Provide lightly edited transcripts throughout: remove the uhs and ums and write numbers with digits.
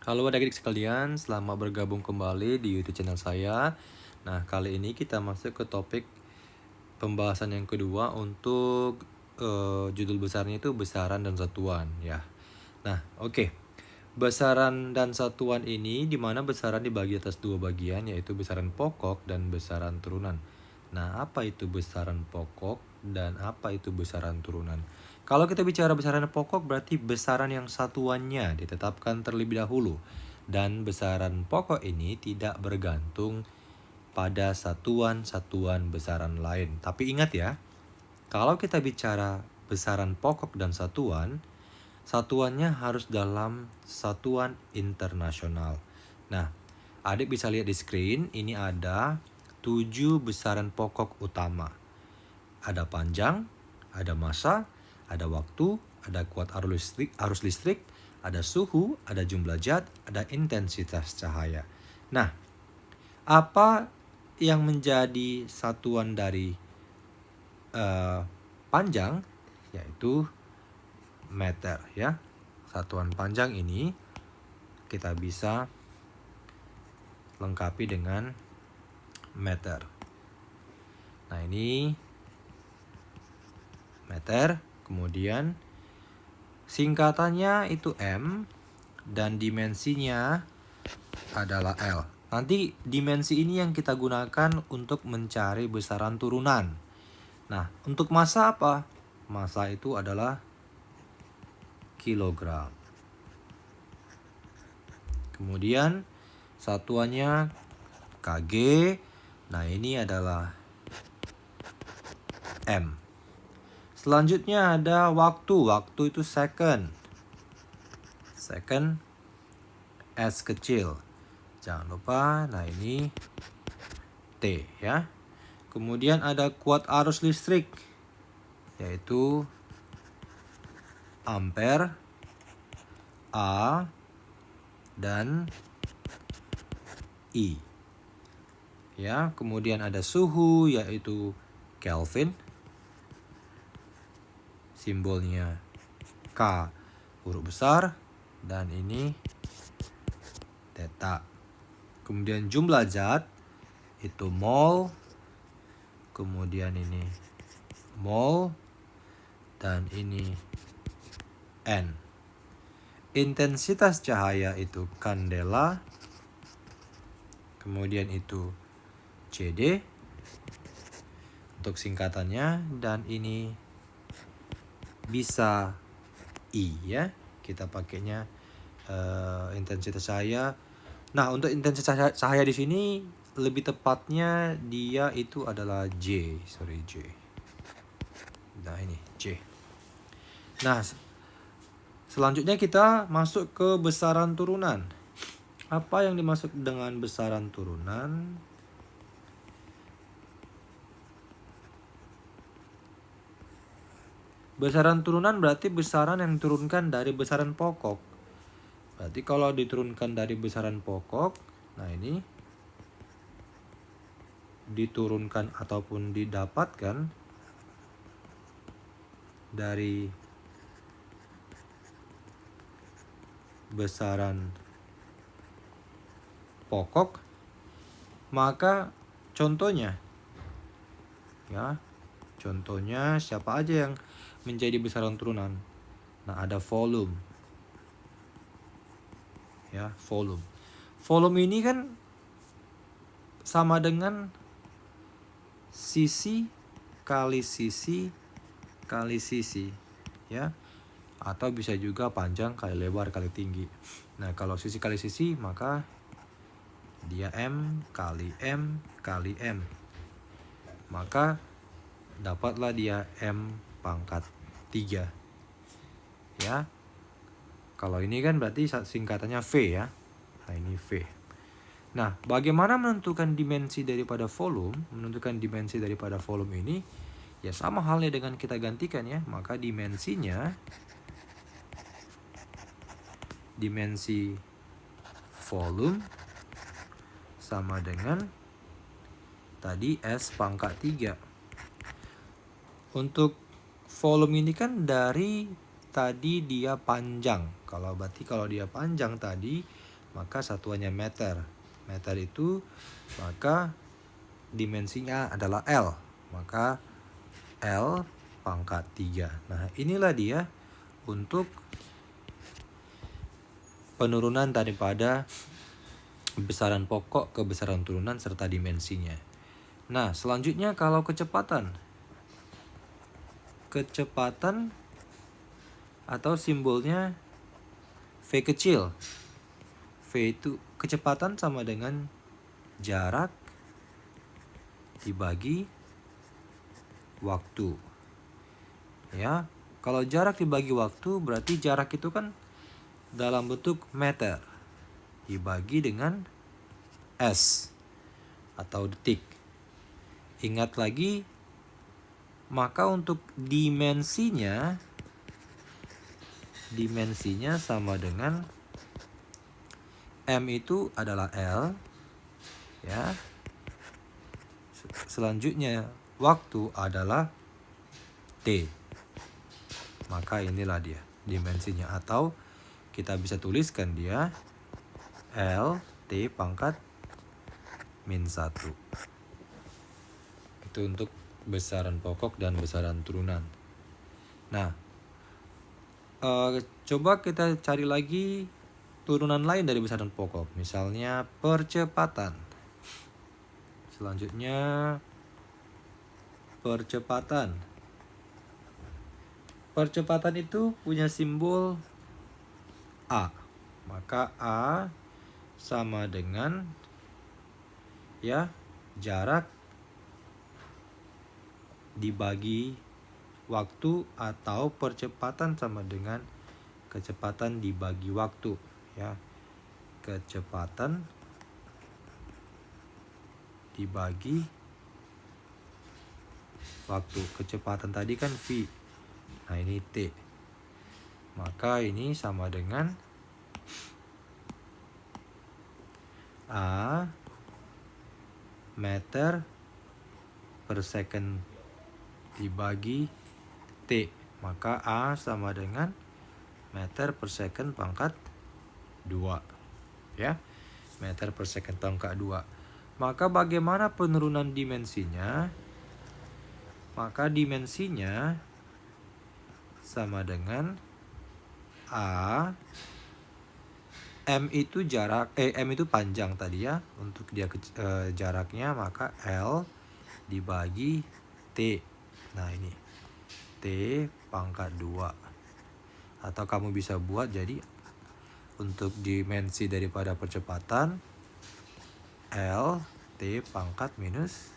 Halo adik-adik sekalian, selamat bergabung kembali di YouTube channel saya. Nah, kali ini kita masuk ke topik pembahasan yang kedua untuk judul besarnya itu besaran dan satuan ya. Nah, oke. Besaran dan satuan ini di mana besaran dibagi atas dua bagian yaitu besaran pokok dan besaran turunan. Nah, apa itu besaran pokok dan apa itu besaran turunan? Kalau kita bicara besaran pokok berarti besaran yang satuannya ditetapkan terlebih dahulu. Dan besaran pokok ini tidak bergantung pada satuan-satuan besaran lain. Tapi ingat ya, kalau kita bicara besaran pokok dan satuan, satuannya harus dalam satuan internasional. Nah, adik bisa lihat di screen, ini ada 7 besaran pokok utama. Ada panjang, ada massa, ada waktu, ada kuat arus listrik, ada suhu, ada jumlah zat, ada intensitas cahaya. Nah, apa yang menjadi satuan dari panjang? Yaitu meter ya. Satuan panjang ini kita bisa lengkapi dengan meter. Nah, ini meter, kemudian singkatannya itu M dan dimensinya adalah L. Nanti dimensi ini yang kita gunakan untuk mencari besaran turunan. Nah, untuk massa apa? Massa itu adalah kilogram. Kemudian satuannya kg. Nah, ini adalah M. Selanjutnya ada waktu. Waktu itu second. Second S kecil. Jangan lupa, nah ini T ya. Kemudian ada kuat arus listrik, yaitu ampere, A, dan I. Ya, kemudian ada suhu, yaitu Kelvin. Simbolnya K huruf besar, dan ini theta. Kemudian jumlah zat itu mol, kemudian ini mol, dan ini N. Intensitas cahaya itu kandela, kemudian itu CD untuk singkatannya, dan ini bisa I ya. Kita pakainya intensitas cahaya. Nah, untuk intensitas cahaya di sini lebih tepatnya dia itu adalah J. Nah, ini J. Nah, selanjutnya kita masuk ke besaran turunan. Apa yang dimaksud dengan besaran turunan? Besaran turunan berarti besaran yang diturunkan dari besaran pokok. Berarti kalau diturunkan dari besaran pokok, nah ini diturunkan ataupun didapatkan dari besaran pokok, maka contohnya ya, contohnya siapa aja yang menjadi besaran turunan? Nah, ada volume. Ya, volume. Volume ini kan sama dengan sisi kali sisi kali sisi ya, atau bisa juga panjang kali lebar kali tinggi. Nah, kalau sisi kali sisi maka dia M kali M kali M, maka dapatlah dia M pangkat 3 ya. Kalau ini kan berarti singkatannya V ya. Nah, ini V. Nah, bagaimana menentukan dimensi daripada volume? Menentukan dimensi daripada volume ini ya sama halnya dengan kita gantikan ya. Maka dimensinya, dimensi volume sama dengan tadi S pangkat 3. Untuk volume ini kan dari tadi dia panjang. Kalau dia panjang tadi, maka satuannya meter. Meter itu maka dimensinya adalah L, maka L pangkat 3. Nah, inilah dia untuk penurunan daripada besaran pokok ke besaran turunan serta dimensinya. Nah, selanjutnya kalau kecepatan atau simbolnya V kecil. V itu kecepatan sama dengan jarak dibagi waktu. Ya, kalau jarak dibagi waktu berarti jarak itu kan dalam bentuk meter dibagi dengan S atau detik. Ingat lagi, maka untuk dimensinya sama dengan M itu adalah L, ya. Selanjutnya waktu adalah T. Maka inilah dia dimensinya, atau kita bisa tuliskan dia L T pangkat min 1. Itu untuk besaran pokok dan besaran turunan. Nah, coba kita cari lagi turunan lain dari besaran pokok. Misalnya percepatan. Selanjutnya percepatan. Percepatan itu punya simbol A. Maka A sama dengan jarak dibagi waktu, atau percepatan sama dengan kecepatan dibagi waktu, ya. Kecepatan dibagi waktu. Kecepatan tadi kan V. Nah, ini T. Maka ini sama dengan A meter per second dibagi T. Maka A sama dengan meter per second pangkat 2. Ya, meter per second pangkat 2. Maka bagaimana penurunan dimensinya? Maka dimensinya sama dengan A, M itu M itu panjang tadi ya, untuk dia jaraknya, maka L dibagi T. Nah, ini T pangkat 2. Atau kamu bisa buat jadi untuk dimensi daripada percepatan L T pangkat minus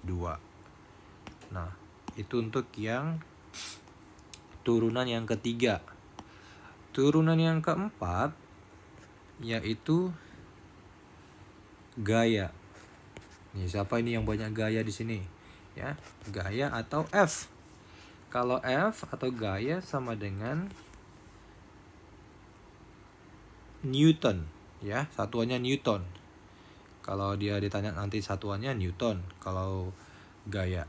2. Nah, itu untuk yang turunan yang ketiga. Turunan yang keempat yaitu gaya. Nih, siapa ini yang banyak gaya di sini? Ya, gaya atau F. Kalau F atau gaya sama dengan Newton, ya, satuannya Newton. Kalau dia ditanya nanti satuannya Newton kalau gaya.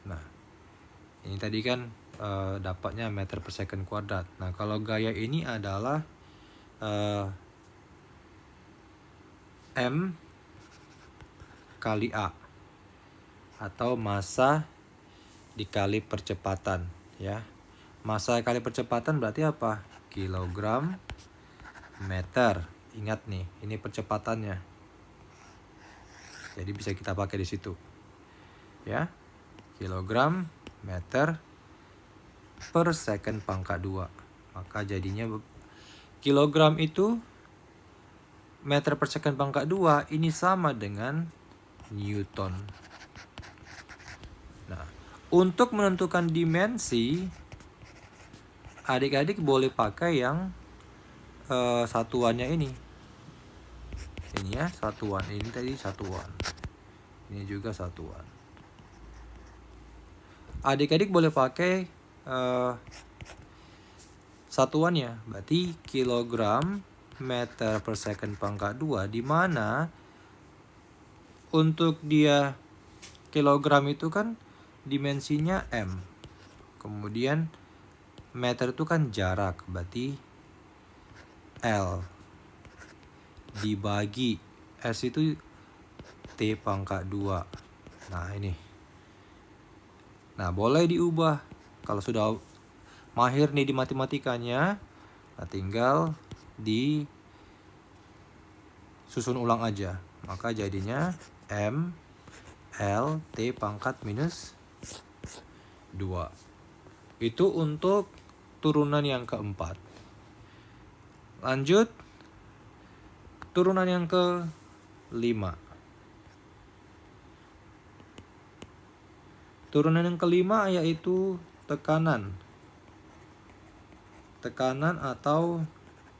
Nah, ini tadi kan dapatnya meter per second kuadrat. Nah, kalau gaya ini adalah M kali A, atau massa dikali percepatan, ya. Massa kali percepatan berarti apa? Kilogram meter. Ingat nih, ini percepatannya. Jadi bisa kita pakai di situ. Ya. Kilogram meter per second pangkat 2. Maka jadinya kilogram itu meter per second pangkat 2 ini sama dengan Newton. Nah, untuk menentukan dimensi, adik-adik boleh pakai yang satuannya ini. Ini ya, satuan. Ini tadi satuan. Ini juga satuan. Adik-adik boleh pakai satuannya. Berarti kilogram meter per second pangkat 2, di mana untuk dia kilogram itu kan dimensinya M. Kemudian meter itu kan jarak, berarti L dibagi S itu T pangkat 2. Nah ini. Nah boleh diubah. Kalau sudah mahir nih di matematikanya, nah tinggal disusun ulang aja. Maka jadinya M L T pangkat minus 2. Itu untuk turunan yang keempat. Lanjut, turunan yang kelima. Turunan yang kelima yaitu tekanan. Tekanan atau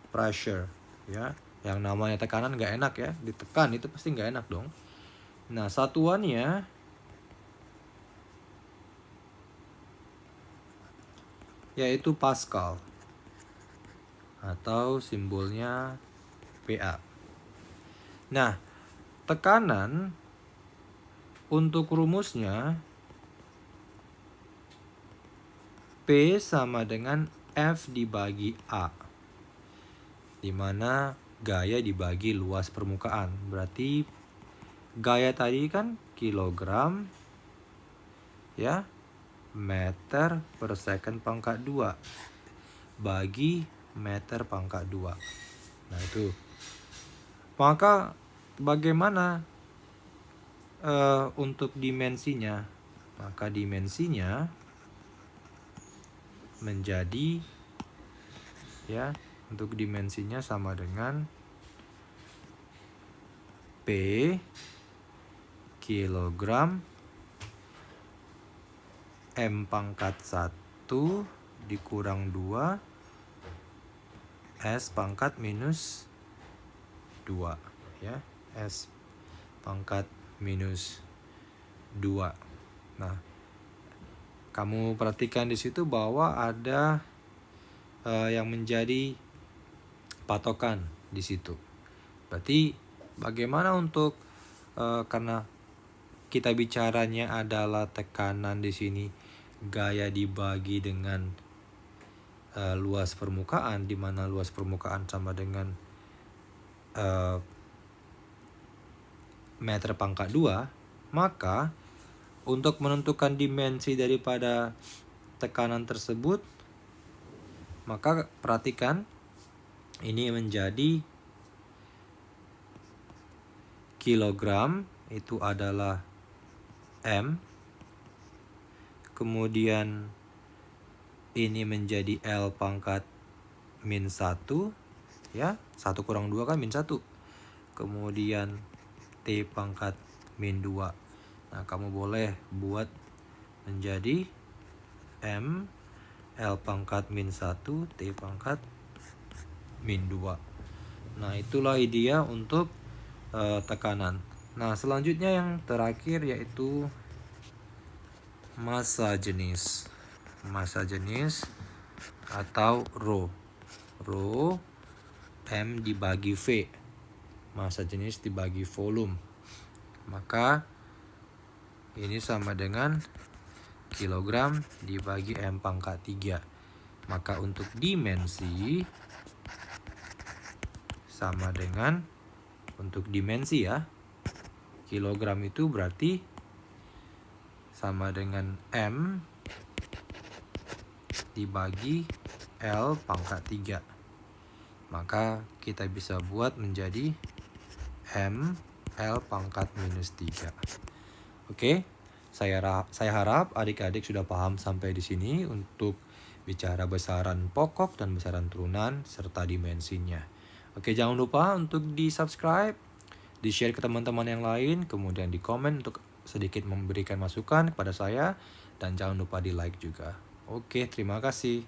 pressure, ya. Yang namanya tekanan nggak enak ya, ditekan itu pasti nggak enak dong. Nah satuannya yaitu Pascal atau simbolnya PA. Nah tekanan untuk rumusnya P sama dengan F dibagi A, dimana gaya dibagi luas permukaan. Berarti gaya tadi kan kilogram ya meter per second pangkat 2 bagi meter pangkat 2. Nah itu. Maka bagaimana untuk dimensinya? Maka dimensinya menjadi ya, untuk dimensinya sama dengan P kilogram M pangkat 1 dikurang 2 S pangkat minus 2 ya, S pangkat minus 2. Nah, kamu perhatikan di situ bahwa ada yang menjadi patokan di situ. Berarti bagaimana untuk karena kita bicaranya adalah tekanan di sini, gaya dibagi dengan luas permukaan, di mana luas permukaan sama dengan meter pangkat 2, maka untuk menentukan dimensi daripada tekanan tersebut, maka perhatikan ini menjadi kilogram itu adalah M, kemudian ini menjadi L pangkat min 1 ya, 1 kurang 2 kan min 1, kemudian T pangkat min 2. Nah kamu boleh buat menjadi M L pangkat min 1 T pangkat min 2. Nah itulah dia untuk tekanan. Nah selanjutnya yang terakhir yaitu massa jenis. Massa jenis atau rho. Rho M dibagi V, massa jenis dibagi volume. Maka ini sama dengan kilogram dibagi M pangkat 3. Maka untuk dimensi sama dengan, untuk dimensi ya, kilogram itu berarti sama dengan M dibagi L pangkat 3. Maka kita bisa buat menjadi M L pangkat minus 3. Oke, saya harap adik-adik sudah paham sampai di sini untuk bicara besaran pokok dan besaran turunan serta dimensinya. Oke, jangan lupa untuk di-subscribe, di-share ke teman-teman yang lain, kemudian di komen untuk sedikit memberikan masukan kepada saya, dan jangan lupa di-like juga. Oke, terima kasih.